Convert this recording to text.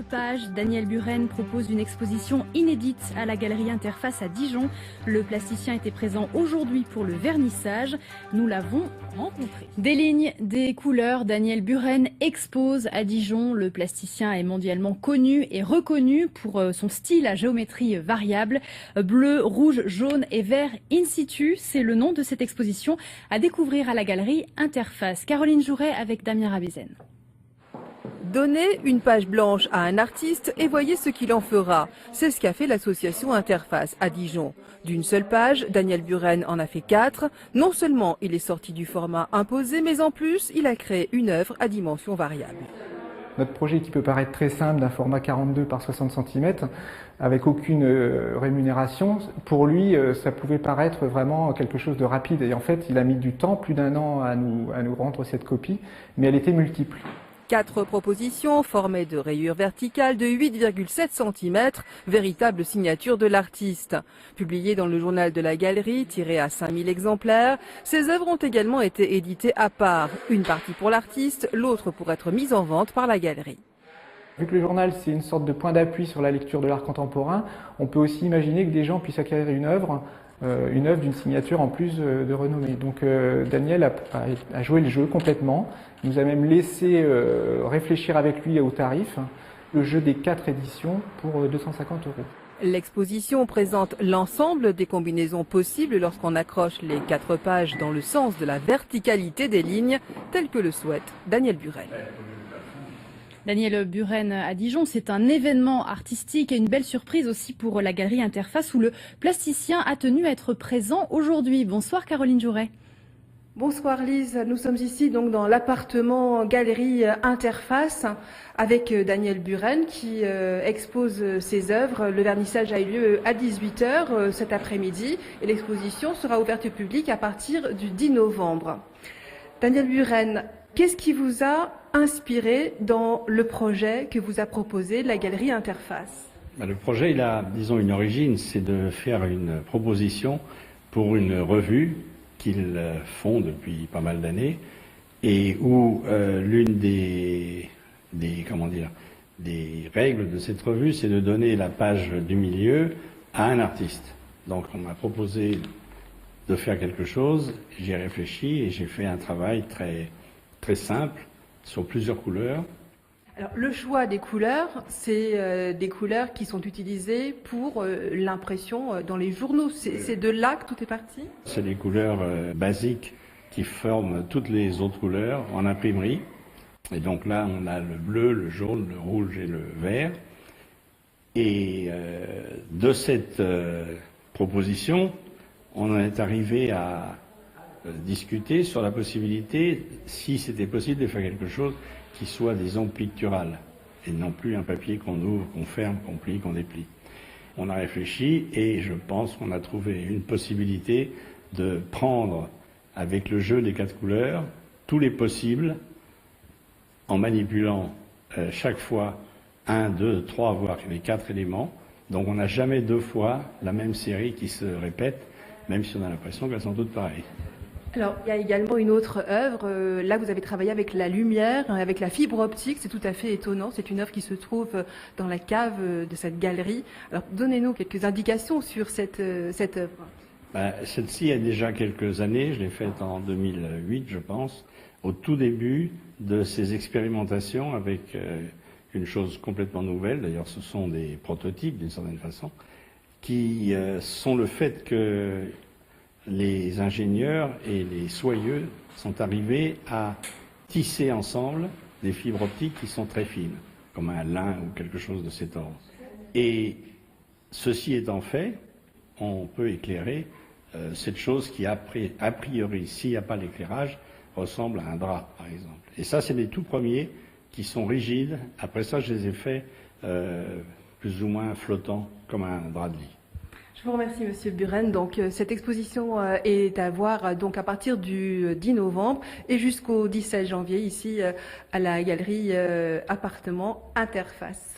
pages, Daniel Buren propose une exposition inédite à la galerie Interface à Dijon. Le plasticien était présent aujourd'hui pour le vernissage. Nous l'avons rencontré. Des lignes, des couleurs, Daniel Buren expose à Dijon. Le plasticien est mondialement connu et reconnu pour son style à géométrie variable. Bleu, rouge, jaune et vert in situ, c'est le nom de cette exposition à découvrir à la galerie Interface. Caroline Jouret avec Damien Rabézen. Donnez une page blanche à un artiste et voyez ce qu'il en fera. C'est ce qu'a fait l'association Interface à Dijon. D'une seule page, Daniel Buren en a fait 4. Non seulement il est sorti du format imposé, mais en plus, il a créé une œuvre à dimension variable. Notre projet qui peut paraître très simple, d'un format 42 par 60 cm, avec aucune rémunération, pour lui, ça pouvait paraître vraiment quelque chose de rapide. Et en fait, il a mis du temps, plus d'1 an à nous rendre cette copie, mais elle était multiple. 4 propositions formées de rayures verticales de 8,7 cm, véritable signature de l'artiste. Publiées dans le journal de la galerie, tirées à 5000 exemplaires, ces œuvres ont également été éditées à part. Une partie pour l'artiste, l'autre pour être mise en vente par la galerie. Vu que le journal, c'est une sorte de point d'appui sur la lecture de l'art contemporain, on peut aussi imaginer que des gens puissent acquérir une œuvre d'une signature en plus de renommée. Donc Daniel a joué le jeu complètement, il nous a même laissé réfléchir avec lui au tarif, le jeu des 4 éditions pour 250 €. L'exposition présente l'ensemble des combinaisons possibles lorsqu'on accroche les 4 pages dans le sens de la verticalité des lignes, tel que le souhaite Daniel Buren. Daniel Buren à Dijon, c'est un événement artistique et une belle surprise aussi pour la galerie Interface où le plasticien a tenu à être présent aujourd'hui. Bonsoir Caroline Jouret. Bonsoir Lise, nous sommes ici donc dans l'appartement galerie Interface avec Daniel Buren qui expose ses œuvres. Le vernissage a eu lieu à 18 h cet après-midi et l'exposition sera ouverte au public à partir du 10 novembre. Daniel Buren, qu'est-ce qui vous a inspiré dans le projet que vous a proposé la galerie Interface? Le projet, il a, disons, une origine, c'est de faire une proposition pour une revue qu'ils font depuis pas mal d'années et où l'une des règles de cette revue, c'est de donner la page du milieu à un artiste. Donc on m'a proposé de faire quelque chose, j'ai réfléchi et j'ai fait un travail très, très simple sur plusieurs couleurs. Alors, le choix des couleurs, c'est des couleurs qui sont utilisées pour l'impression dans les journaux. C'est de là que tout est parti? C'est des couleurs basiques qui forment toutes les autres couleurs en imprimerie. Et donc là, on a le bleu, le jaune, le rouge et le vert. Et de cette proposition, on en est arrivé à discuter sur la possibilité, si c'était possible, de faire quelque chose qui soit, disons, pictural, et non plus un papier qu'on ouvre, qu'on ferme, qu'on plie, qu'on déplie. On a réfléchi et je pense qu'on a trouvé une possibilité de prendre, avec le jeu des 4 couleurs, tous les possibles, en manipulant chaque fois 1, 2, 3, voire les 4 éléments. Donc on n'a jamais 2 fois la même série qui se répète, même si on a l'impression qu'elles sont toutes pareilles. Alors, il y a également une autre œuvre. Là, vous avez travaillé avec la lumière, avec la fibre optique. C'est tout à fait étonnant. C'est une œuvre qui se trouve dans la cave de cette galerie. Alors, donnez-nous quelques indications sur cette œuvre. Celle-ci a déjà quelques années. Je l'ai faite en 2008, je pense, au tout début de ces expérimentations avec une chose complètement nouvelle. D'ailleurs, ce sont des prototypes, d'une certaine façon, qui sont le fait que les ingénieurs et les soyeux sont arrivés à tisser ensemble des fibres optiques qui sont très fines, comme un lin ou quelque chose de cet ordre. Et ceci étant fait, on peut éclairer cette chose qui, a priori, s'il n'y a pas l'éclairage, ressemble à un drap, par exemple. Et ça, c'est les tout premiers qui sont rigides. Après ça, je les ai faits plus ou moins flottants, comme un drap de lit. Je vous remercie, Monsieur Buren. Donc, cette exposition est à voir donc à partir du 10 novembre et jusqu'au 17 janvier ici à la galerie Appartement Interface.